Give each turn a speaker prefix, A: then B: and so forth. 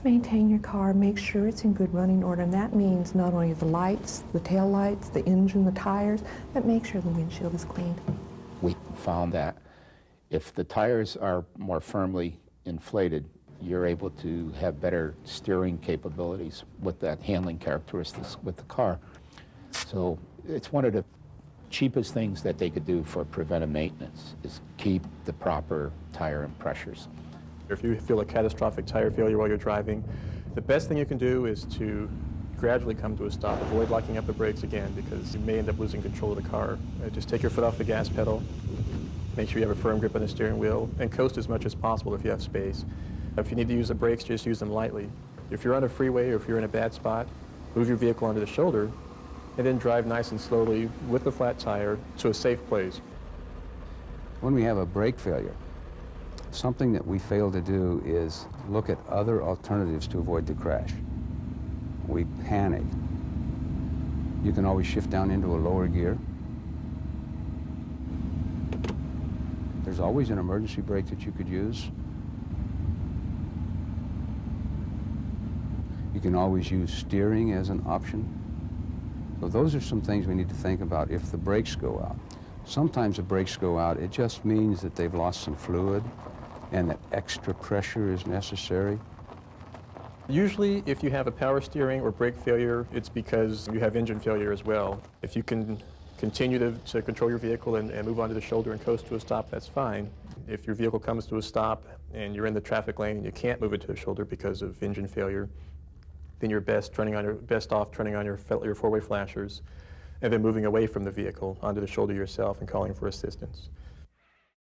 A: Maintain your car, make sure it's in good running order, and that means not only the lights, the tail lights, the engine, the tires, but make sure the windshield is cleaned.
B: We found that if the tires are more firmly inflated, you're able to have better steering capabilities with that handling characteristics with the car. So it's one of the cheapest things that they could do for preventive maintenance is keep the proper tire and pressures.
C: If you feel a catastrophic tire failure while you're driving, the best thing you can do is to gradually come to a stop. Avoid locking up the brakes again because you may end up losing control of the car. Just take your foot off the gas pedal, make sure you have a firm grip on the steering wheel, and coast as much as possible if you have space. If you need to use the brakes, just use them lightly. If you're on a freeway or if you're in a bad spot, move your vehicle onto the shoulder and then drive nice and slowly with the flat tire to a safe place.
D: When we have a brake failure, something that we fail to do is look at other alternatives to avoid the crash. We panic. You can always shift down into a lower gear. There's always an emergency brake that you could use. You can always use steering as an option. So those are some things we need to think about if the brakes go out. Sometimes the brakes go out, it just means that they've lost some fluid and that extra pressure is necessary.
C: Usually, if you have a power steering or brake failure, it's because you have engine failure as well. If you can continue to control your vehicle and move onto the shoulder and coast to a stop, that's fine. If your vehicle comes to a stop and you're in the traffic lane and you can't move it to the shoulder because of engine failure, then you're best off turning on your four-way flashers and then moving away from the vehicle onto the shoulder yourself and calling for assistance.